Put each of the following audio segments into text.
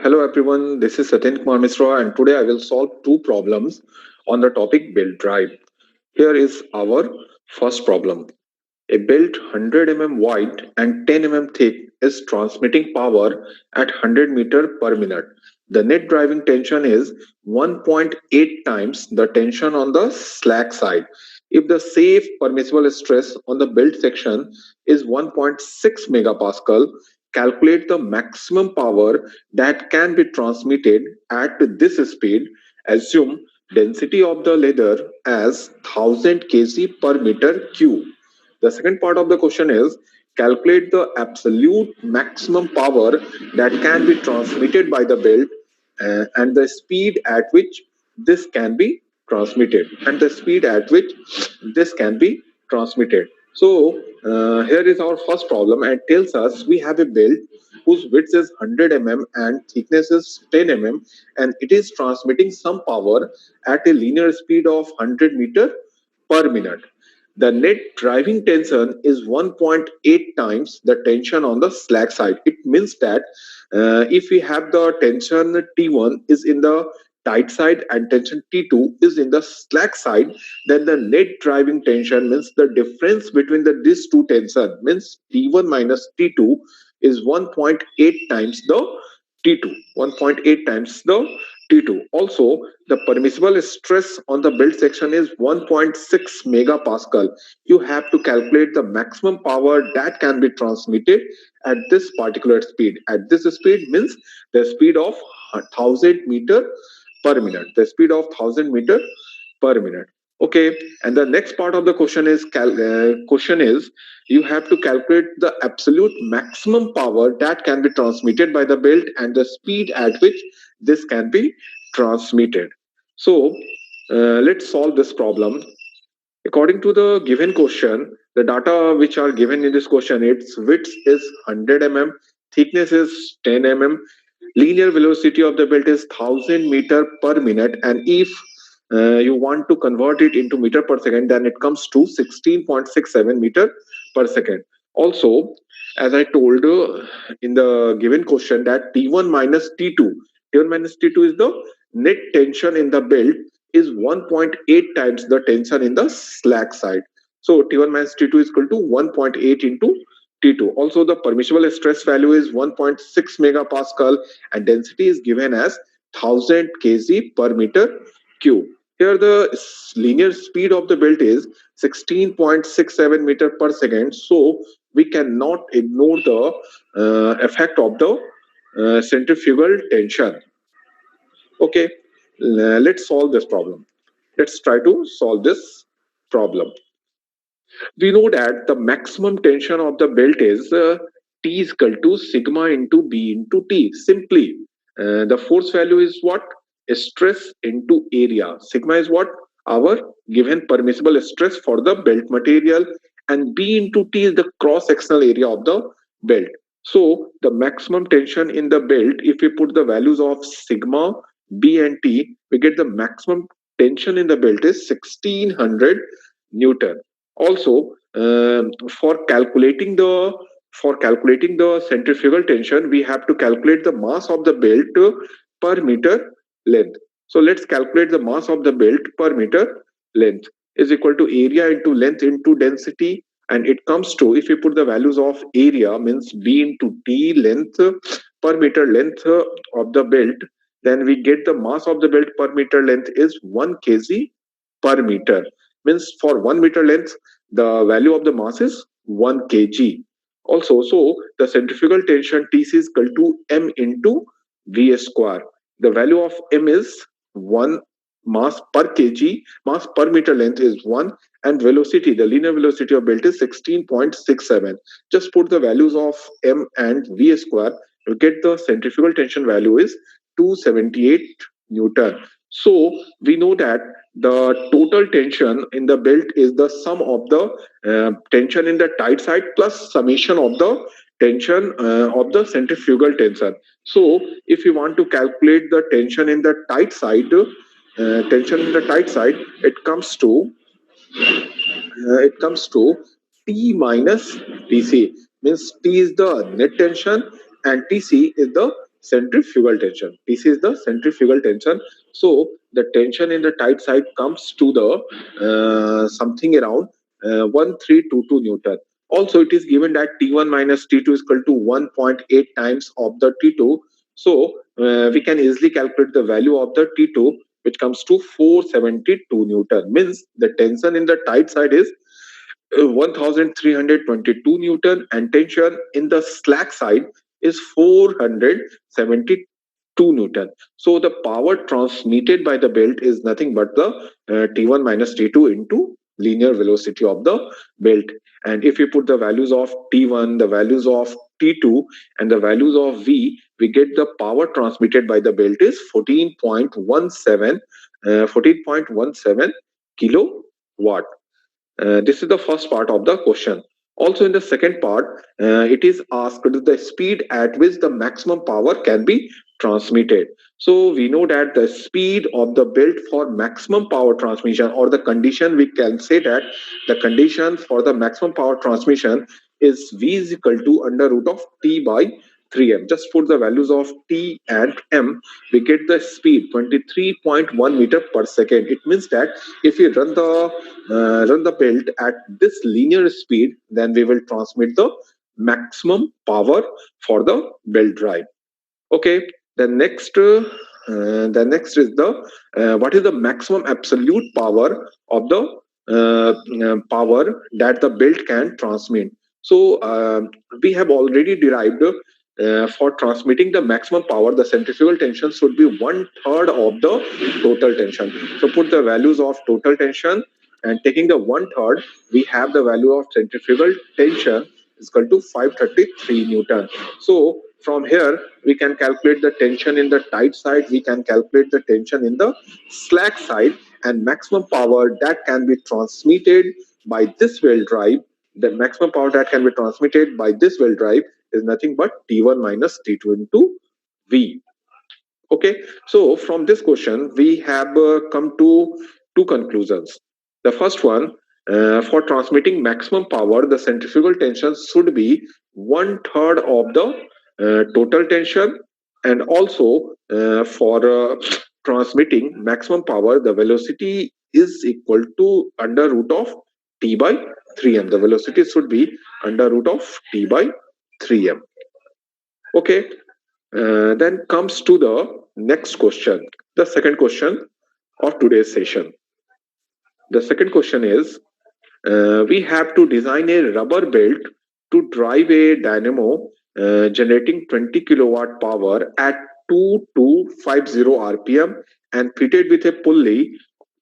Hello everyone, this is Satyen Kumar Misra and today I will solve two problems on the topic belt drive. Here is our first problem. A belt 100 wide and 10 thick is transmitting power at 100 meter per minute. The net driving tension is 1.8 times the tension on the slack side. If the safe permissible stress on the belt section is 1.6 megapascal, calculate the maximum power that can be transmitted at this speed. Assume density of the leather as 1000 kg per meter cube. The second part of the question is calculate the absolute maximum power that can be transmitted by the belt and the speed at which this can be transmitted and the speed at which this can be transmitted. So here is our first problem and tells us we have a belt whose width is 100 and thickness is 10 and it is transmitting some power at a linear speed of 100 meter per minute. The net driving tension is 1.8 times the tension on the slack side. It means that if we have the tension T1 is in the tight side and tension T2 is in the slack side, then the net driving tension means the difference between these two tension means T1 minus T2 is 1.8 times the T2. 1.8 times the T2. Also, the permissible stress on the belt section is 1.6 megapascal. You have to calculate the maximum power that can be transmitted at this particular speed. At this speed means the speed of 1000 meter per minute. The speed of 1000 meter per minute. Okay, and the next part of the question is you have to calculate the absolute maximum power that can be transmitted by the belt and the speed at which this can be transmitted. So let's solve this problem. According to the given question, the data which are given in this question, its width is 100 thickness is 10 linear velocity of the belt is 1000 meter per minute, and if you want to convert it into meter per second, then it comes to 16.67 meter per second. Also, as I told in the given question that T1 minus T2, T1 minus T2 is the net tension in the belt is 1.8 times the tension in the slack side. So T1 minus T2 is equal to 1.8 into T2. Also, the permissible stress value is 1.6 megapascal and density is given as 1000 kg per meter cube. Here, the linear speed of the belt is 16.67 meter per second. So we cannot ignore the effect of the centrifugal tension. Okay, let's solve this problem. Let's try to solve this problem. We know that the maximum tension of the belt is T is equal to sigma into B into T. Simply, the force value is what? Stress into area. Sigma is what? Our given permissible stress for the belt material, and B into T is the cross-sectional area of the belt. So the maximum tension in the belt, if we put the values of sigma, B and T, we get the maximum tension in the belt is 1600 Newton. Also, for calculating the centrifugal tension, we have to calculate the mass of the belt per meter length. So let's calculate the mass of the belt per meter length is equal to area into length into density, and it comes to, if you put the values of area means B into T length per meter length of the belt, then we get the mass of the belt per meter length is 1 kg per meter. Means for 1 meter length the value of the mass is 1 kg. Also, so the centrifugal tension Tc is equal to m into v square. The value of m is 1, mass per kg, mass per meter length is 1, and velocity, the linear velocity of belt is 16.67. Just put the values of m and v square, you get the centrifugal tension value is 278 Newton. So we know that the total tension in the belt is the sum of the tension in the tight side plus summation of the tension of the centrifugal tension. So if you want to calculate the tension in the tight side, it comes to T minus Tc. Means T is the net tension and Tc is the centrifugal tension. This is the centrifugal tension. So the tension in the tight side comes to the something around 1322 Newton. Also, it is given that T1 minus T2 is equal to 1.8 times of the T2. So we can easily calculate the value of the T2, which comes to 472 Newton. Means the tension in the tight side is 1322 Newton, and tension in the slack side is 472 Newton. So the power transmitted by the belt is nothing but the T1 minus T2 into linear velocity of the belt. And if we put the values of T1, the values of T2, and the values of V, we get the power transmitted by the belt is 14.17 kilowatt. This is the first part of the question. Also, in the second part, it is asked the speed at which the maximum power can be transmitted. So, we know that the speed of the belt for maximum power transmission, or the condition, we can say that the condition for the maximum power transmission is V is equal to under root of T by 3m. Just put the values of T and m, we get the speed 23.1 meter per second. It means that if we run the belt at this linear speed, then we will transmit the maximum power for the belt drive. Okay, the next is the what is the maximum absolute power of the power that the belt can transmit. So we have already derived for transmitting the maximum power, the centrifugal tension should be one third of the total tension. So put the values of total tension, and taking the one third, we have the value of centrifugal tension is equal to 533 Newton. So from here, we can calculate the tension in the tight side, we can calculate the tension in the slack side, and maximum power that can be transmitted by this wheel drive, the maximum power that can be transmitted by this wheel drive is nothing but T1 minus T2 into V. Okay, so from this question, we have come to two conclusions. The first one, for transmitting maximum power, the centrifugal tension should be one third of the total tension, and also for transmitting maximum power, the velocity is equal to under root of T by 3m. The velocity should be under root of T by 3m. Okay, then comes to the next question, the second question of today's session. The second question is we have to design a rubber belt to drive a dynamo generating 20 kilowatt power at 2250 rpm and fitted with a pulley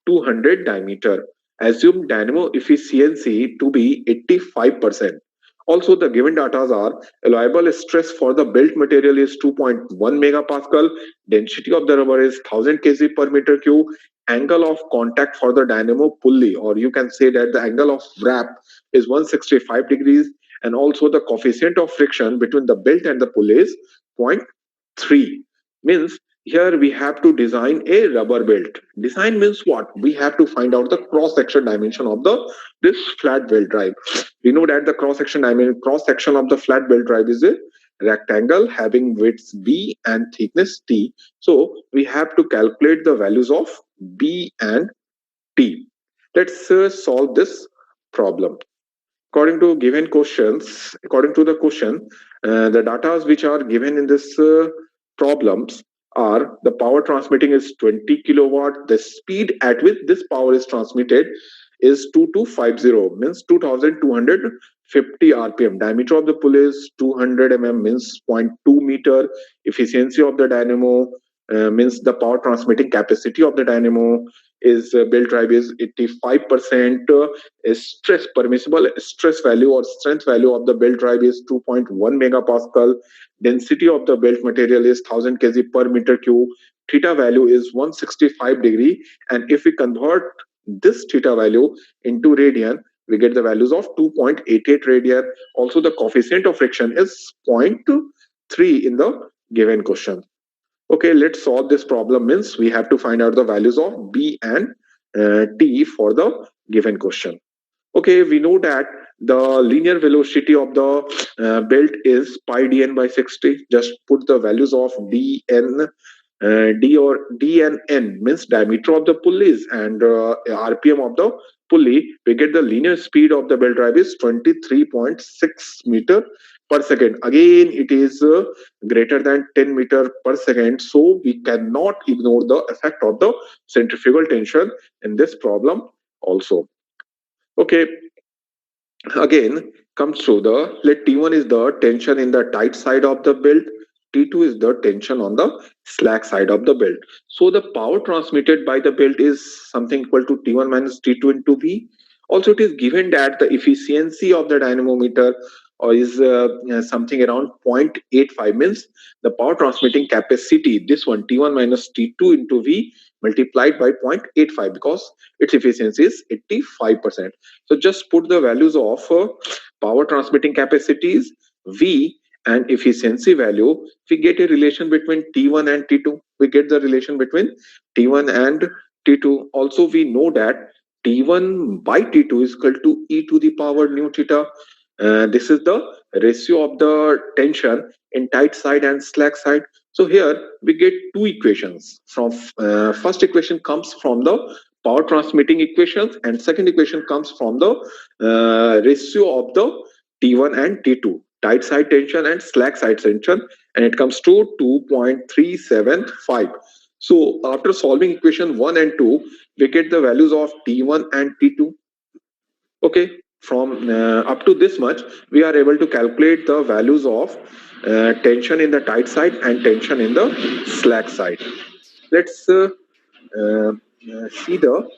200 diameter. Assume dynamo efficiency to be 85%. Also, the given data are allowable stress for the built material is 2.1 megapascal, density of the rubber is 1000 kg per meter cube, angle of contact for the dynamo pulley, or you can say that the angle of wrap is 165 degrees, and also the coefficient of friction between the belt and the pulley is zero point 0.3. Means here we have to design a rubber belt. Design means what? We have to find out the cross section dimension of the this flat belt drive. We know that the cross section of the flat belt drive is a rectangle having widths b and thickness t. So we have to calculate the values of b and t. Let's solve this problem. According to the question, the data which are given in this problems are the power transmitting is 20 kilowatt. The speed at which this power is transmitted is 2250, means 2250 rpm. Diameter of the pulley is 200 means zero point 0.2 meter. Efficiency of the dynamo means the power transmitting capacity of the dynamo is belt drive is 85%. Stress permissible stress value or strength value of the belt drive is 2.1 megapascal. Density of the belt material is 1000 kg per meter cube. Theta value is 165 degree, and if we convert this theta value into radian, we get the values of 2.88 radian. Also, the coefficient of friction is 0.3 in the given question. Okay, let's solve this problem. Means we have to find out the values of b and t for the given question. Okay, we know that The linear velocity of the belt is pi dn by 60. Just put the values of dn, d or d and n means diameter of the pulleys, and rpm of the pulley. We get the linear speed of the belt drive is 23.6 meter per second. Again, it is greater than 10 meter per second, so we cannot ignore the effect of the centrifugal tension in this problem also. Okay, again comes through the, let T1 is the tension in the tight side of the belt, T2 is the tension on the slack side of the belt. So the power transmitted by the belt is something equal to T1 minus T2 into V. Also, it is given that the efficiency of the dynamometer is something around 0.85, means the power transmitting capacity, this one T1 minus T2 into V multiplied by 0.85, because its efficiency is 85%. So just put the values of power transmitting capacities, V, and efficiency value. We get a relation between T1 and T2. We get the relation between T1 and T2. Also, we know that T1 by T2 is equal to E to the power nu theta. This is the ratio of the tension in tight side and slack side. So here we get two equations. From first equation comes from the power transmitting equations, and second equation comes from the ratio of the T1 and T2, tight side tension and slack side tension, and it comes to 2.375. So after solving equation 1 and 2, we get the values of T1 and T2. Okay, from up to this much, we are able to calculate the values of tension in the tight side and tension in the slack side. Let's uh, see the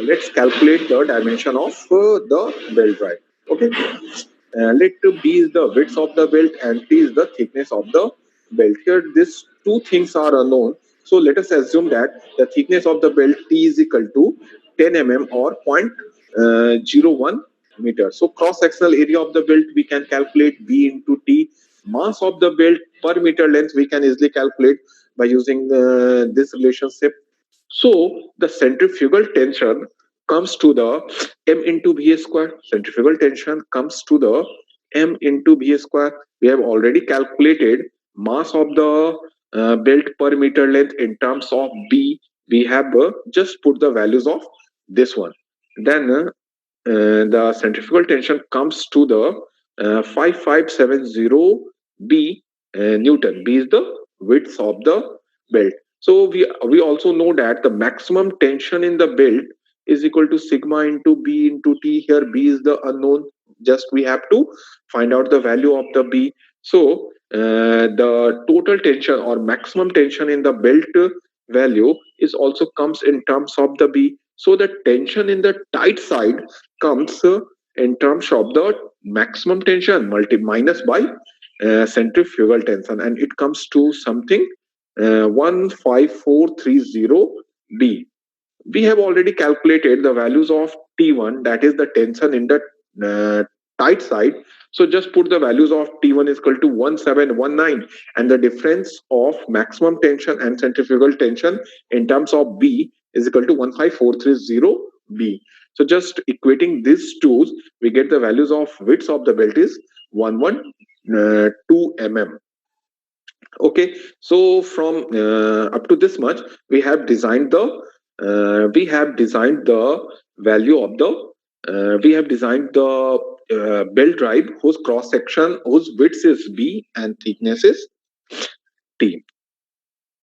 let's calculate the dimension of the belt drive. Okay, let B is the width of the belt and T is the thickness of the belt. Here, these two things are unknown. So let us assume that the thickness of the belt T is equal to 10 mm or 0.01 meter. So cross-sectional area of the belt we can calculate B into T. Mass of the belt per meter length we can easily calculate by using this relationship. So the centrifugal tension comes to the m into v square. Centrifugal tension comes to the m into v square. We have already calculated mass of the belt per meter length in terms of b. We have just put the values of this one. Then the centrifugal tension comes to the 5570 b Newton. B is the width of the belt. So we also know that the maximum tension in the belt is equal to sigma into B into T. Here B is the unknown. Just we have to find out the value of the B. So the total tension or maximum tension in the belt value is also comes in terms of the B. So the tension in the tight side comes in terms of the maximum tension minus by centrifugal tension, and it comes to something 15430 B. We have already calculated the values of T1, that is the tension in the uh, tight side. So just put the values of T1 is equal to 1719, and the difference of maximum tension and centrifugal tension in terms of B is equal to 15430 B. So just equating these two, we get the values of width of the belt is 112 mm. Okay, so from up to this much, we have designed the value of the we have designed the belt drive whose cross section, whose width is B and thickness is T.